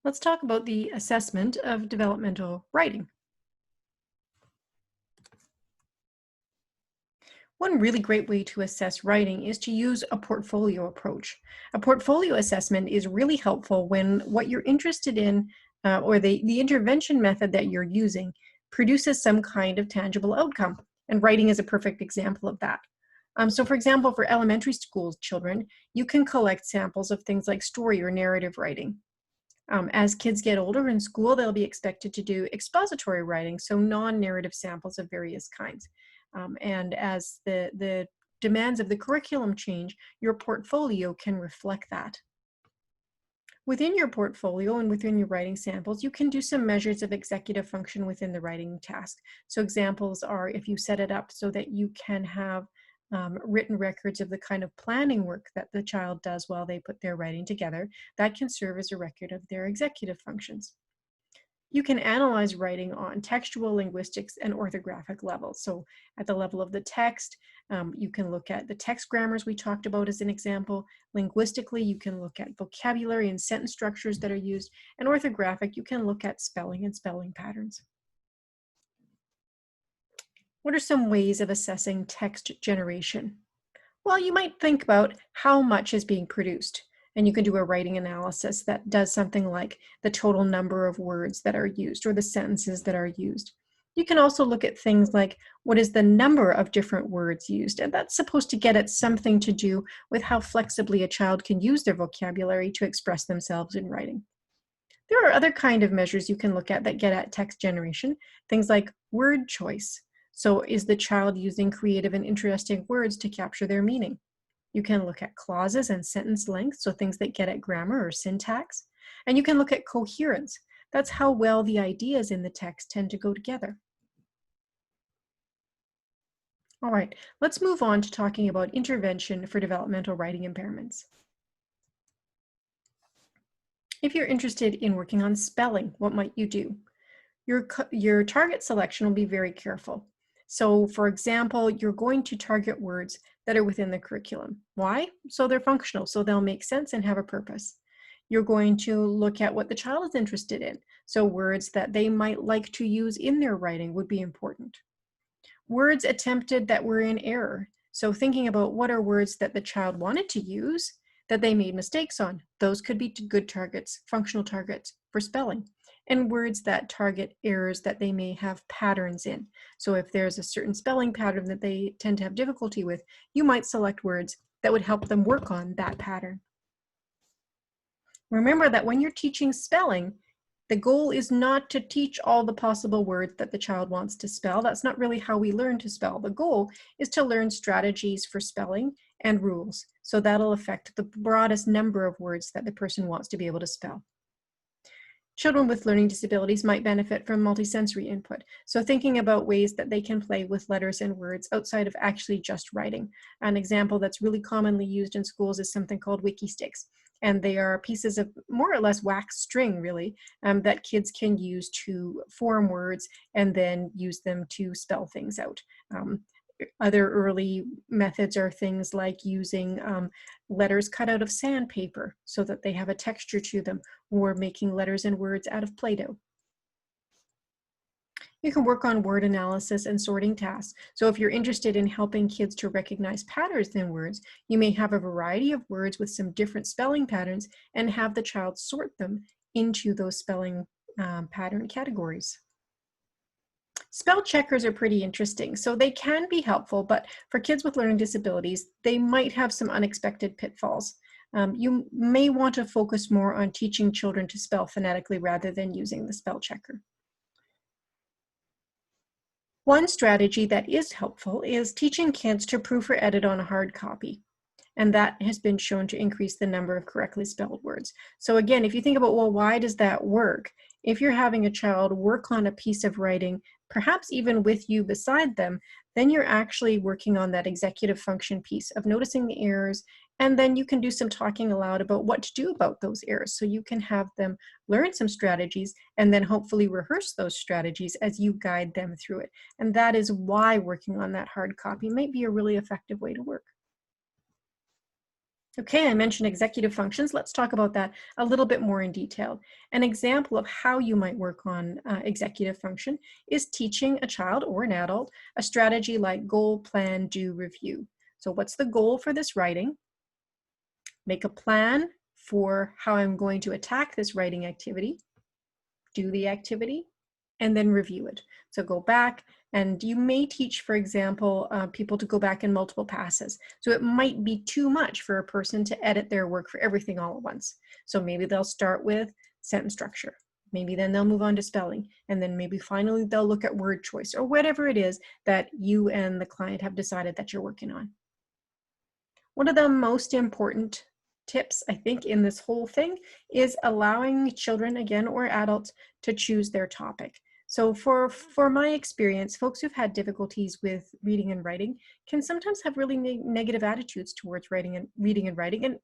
Let's talk about the assessment of developmental writing. One really great way to assess writing is to use a portfolio approach. A portfolio assessment is really helpful when what you're interested in or the intervention method that you're using produces some kind of tangible outcome. And writing is a perfect example of that. So for example, for elementary school children, you can collect samples of things like story or narrative writing. As kids get older in school, they'll be expected to do expository writing, so non-narrative samples of various kinds. And as the demands of the curriculum change, your portfolio can reflect that. Within your portfolio and within your writing samples, you can do some measures of executive function within the writing task. So examples are if you set it up so that you can have written records of the kind of planning work that the child does while they put their writing together, that can serve as a record of their executive functions. You can analyze writing on textual, linguistics, and orthographic levels. So at the level of the text, you can look at the text grammars we talked about as an example. Linguistically, you can look at vocabulary and sentence structures that are used. And orthographic, you can look at spelling and spelling patterns. What are some ways of assessing text generation? Well, you might think about how much is being produced. And you can do a writing analysis that does something like the total number of words that are used or the sentences that are used. You can also look at things like what is the number of different words used, and that's supposed to get at something to do with how flexibly a child can use their vocabulary to express themselves in writing. There are other kind of measures you can look at that get at text generation, things like word choice. So is the child using creative and interesting words to capture their meaning? You can look at clauses and sentence length, so things that get at grammar or syntax. And you can look at coherence. That's how well the ideas in the text tend to go together. All right, let's move on to talking about intervention for developmental writing impairments. If you're interested in working on spelling, what might you do? Your target selection will be very careful. So for example, you're going to target words that are within the curriculum. Why? So they're functional, so they'll make sense and have a purpose. You're going to look at what the child is interested in. So words that they might like to use in their writing would be important. Words attempted that were in error. So thinking about what are words that the child wanted to use that they made mistakes on. Those could be good targets, functional targets for spelling. And words that target errors that they may have patterns in. So if there's a certain spelling pattern that they tend to have difficulty with, you might select words that would help them work on that pattern. Remember that when you're teaching spelling, the goal is not to teach all the possible words that the child wants to spell. That's not really how we learn to spell. The goal is to learn strategies for spelling and rules. So that'll affect the broadest number of words that the person wants to be able to spell. Children with learning disabilities might benefit from multisensory input. So thinking about ways that they can play with letters and words outside of actually just writing. An example that's really commonly used in schools is something called wiki sticks. And they are pieces of more or less wax string, really, that kids can use to form words and then use them to spell things out. Other early methods are things like using letters cut out of sandpaper so that they have a texture to them, or making letters and words out of Play-Doh. You can work on word analysis and sorting tasks. So if you're interested in helping kids to recognize patterns in words, you may have a variety of words with some different spelling patterns and have the child sort them into those spelling pattern categories. Spell checkers are pretty interesting. So they can be helpful, but for kids with learning disabilities, they might have some unexpected pitfalls. You may want to focus more on teaching children to spell phonetically rather than using the spell checker. One strategy that is helpful is teaching kids to proof or edit on a hard copy. And that has been shown to increase the number of correctly spelled words. So again, if you think about, well, why does that work? If you're having a child work on a piece of writing, perhaps even with you beside them, then you're actually working on that executive function piece of noticing the errors, and then you can do some talking aloud about what to do about those errors. So you can have them learn some strategies and then hopefully rehearse those strategies as you guide them through it. And that is why working on that hard copy might be a really effective way to work. Okay, I mentioned executive functions. Let's talk about that a little bit more in detail. An example of how you might work on executive function is teaching a child or an adult a strategy like goal, plan, do, review. So what's the goal for this writing? Make a plan for how I'm going to attack this writing activity, do the activity, and then review it. So go back, and you may teach, for example, people to go back in multiple passes. So it might be too much for a person to edit their work for everything all at once. So maybe they'll start with sentence structure. Maybe then they'll move on to spelling, and then maybe finally they'll look at word choice or whatever it is that you and the client have decided that you're working on. One of the most important tips, I think, in this whole thing is allowing children, again, or adults to choose their topic. So for my experience, folks who've had difficulties with reading and writing can sometimes have really negative attitudes towards reading and writing, and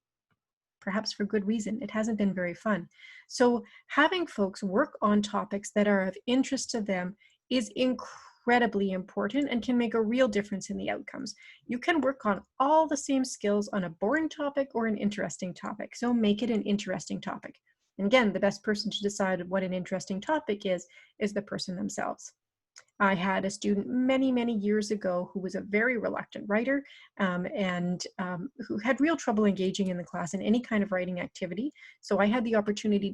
perhaps for good reason. It hasn't been very fun. So having folks work on topics that are of interest to them is incredibly important and can make a real difference in the outcomes. You can work on all the same skills on a boring topic or an interesting topic. So make it an interesting topic. And again, the best person to decide what an interesting topic is the person themselves. I had a student many, many years ago who was a very reluctant writer and who had real trouble engaging in the class in any kind of writing activity. So I had the opportunity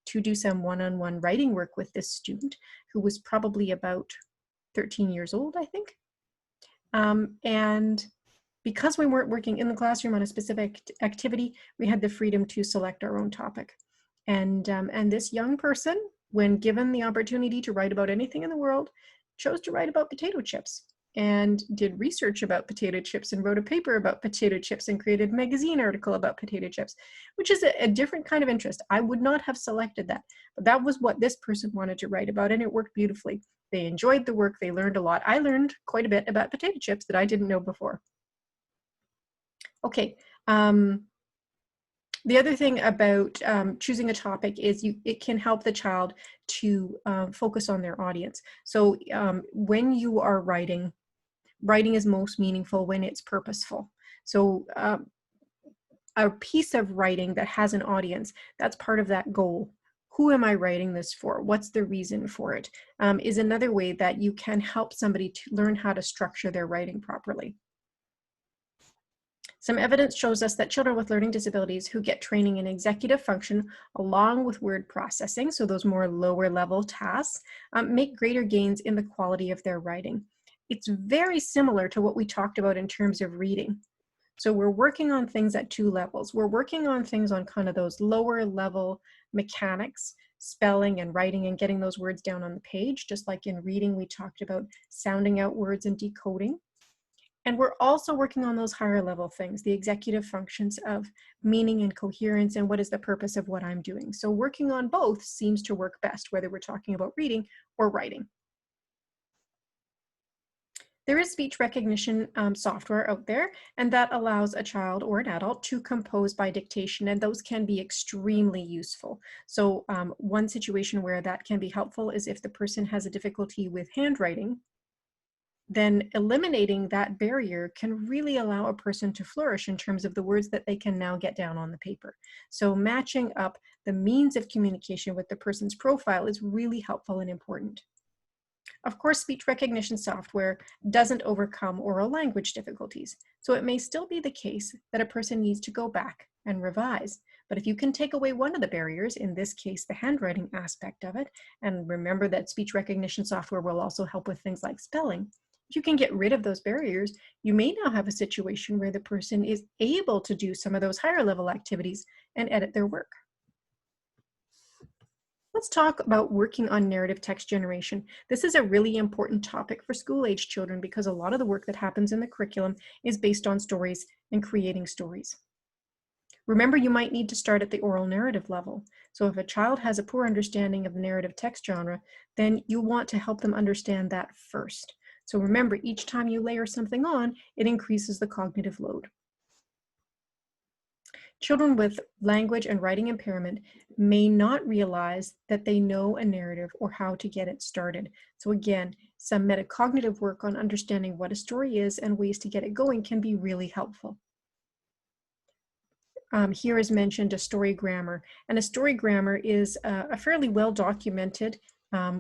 to do some one-on-one writing work with this student who was probably about 13 years old, I think. And because we weren't working in the classroom on a specific activity, we had the freedom to select our own topic. And this young person, when given the opportunity to write about anything in the world, chose to write about potato chips and did research about potato chips and wrote a paper about potato chips and created a magazine article about potato chips, which is a different kind of interest. I would not have selected that, but that was what this person wanted to write about, and it worked beautifully. They enjoyed the work. They learned a lot. I learned quite a bit about potato chips that I didn't know before. Okay. The other thing about choosing a topic is it can help the child to focus on their audience. So when you are writing is most meaningful when it's purposeful. So a piece of writing that has an audience, that's part of that goal. Who am I writing this for? What's the reason for it? Is another way that you can help somebody to learn how to structure their writing properly. Some evidence shows us that children with learning disabilities who get training in executive function along with word processing, so those more lower level tasks, make greater gains in the quality of their writing. It's very similar to what we talked about in terms of reading. So we're working on things at two levels. We're working on things on kind of those lower level mechanics, spelling and writing and getting those words down on the page, just like in reading we talked about sounding out words and decoding. And we're also working on those higher level things, the executive functions of meaning and coherence and what is the purpose of what I'm doing. So working on both seems to work best, whether we're talking about reading or writing. There is speech recognition software out there, and that allows a child or an adult to compose by dictation, and those can be extremely useful. So one situation where that can be helpful is if the person has a difficulty with handwriting, then eliminating that barrier can really allow a person to flourish in terms of the words that they can now get down on the paper. So matching up the means of communication with the person's profile is really helpful and important. Of course, speech recognition software doesn't overcome oral language difficulties, so it may still be the case that a person needs to go back and revise. But if you can take away one of the barriers, in this case, the handwriting aspect of it, and remember that speech recognition software will also help with things like spelling, if you can get rid of those barriers, you may now have a situation where the person is able to do some of those higher level activities and edit their work. Let's talk about working on narrative text generation. This is a really important topic for school-age children because a lot of the work that happens in the curriculum is based on stories and creating stories. Remember, you might need to start at the oral narrative level. So if a child has a poor understanding of the narrative text genre, then you want to help them understand that first. So remember, each time you layer something on, it increases the cognitive load. Children with language and writing impairment may not realize that they know a narrative or how to get it started. So again, some metacognitive work on understanding what a story is and ways to get it going can be really helpful. here is mentioned a story grammar, and a story grammar is a fairly well documented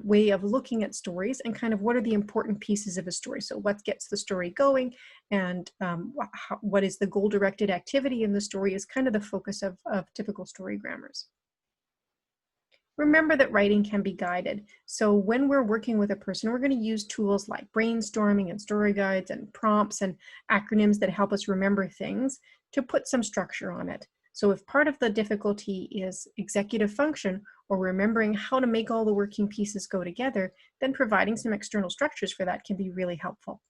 way of looking at stories and kind of what are the important pieces of a story. So what gets the story going, and what is the goal-directed activity in the story is kind of the focus of typical story grammars. Remember that writing can be guided. So when we're working with a person, we're going to use tools like brainstorming and story guides and prompts and acronyms that help us remember things to put some structure on it. So if part of the difficulty is executive function or remembering how to make all the working pieces go together, then providing some external structures for that can be really helpful.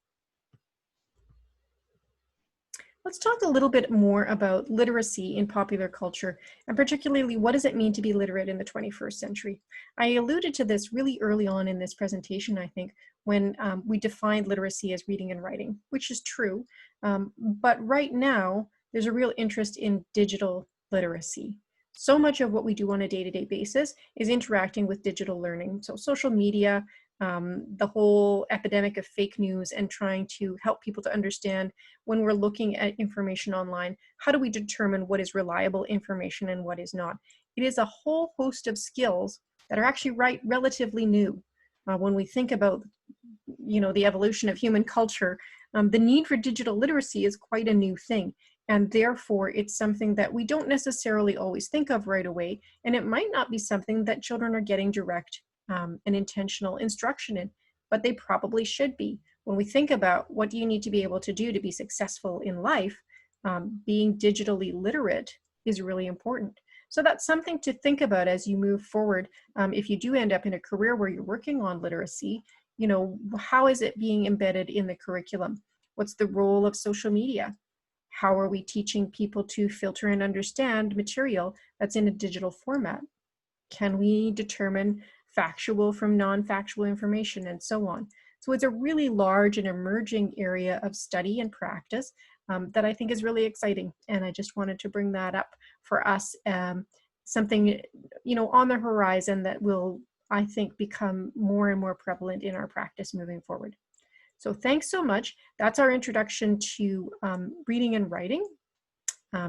Let's talk a little bit more about literacy in popular culture, and particularly what does it mean to be literate in the 21st century? I alluded to this really early on in this presentation, I think, when we defined literacy as reading and writing, which is true. But right now, there's a real interest in digital literacy. So much of what we do on a day-to-day basis is interacting with digital learning. So social media, the whole epidemic of fake news, and trying to help people to understand when we're looking at information online, how do we determine what is reliable information and what is not? It is a whole host of skills that are actually relatively new. When we think about, the evolution of human culture, the need for digital literacy is quite a new thing. And therefore, it's something that we don't necessarily always think of right away. And it might not be something that children are getting direct and intentional instruction in, but they probably should be. When we think about what do you need to be able to do to be successful in life, being digitally literate is really important. So that's something to think about as you move forward. If you do end up in a career where you're working on literacy, how is it being embedded in the curriculum? What's the role of social media? How are we teaching people to filter and understand material that's in a digital format? Can we determine factual from non-factual information, and so on? So it's a really large and emerging area of study and practice that I think is really exciting. And I just wanted to bring that up for us, something, on the horizon that will, I think, become more and more prevalent in our practice moving forward. So thanks so much. That's our introduction to reading and writing.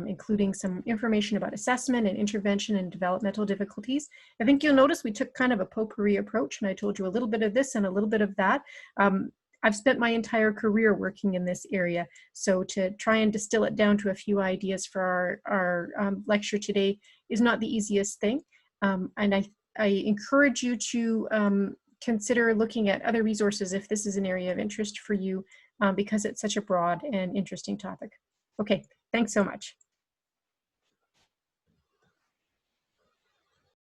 Including some information about assessment and intervention and developmental difficulties. I think you'll notice we took kind of a potpourri approach, and I told you a little bit of this and a little bit of that. I've spent my entire career working in this area, so to try and distill it down to a few ideas for our lecture today is not the easiest thing. And I encourage you to consider looking at other resources if this is an area of interest for you, because it's such a broad and interesting topic. Okay, thanks so much.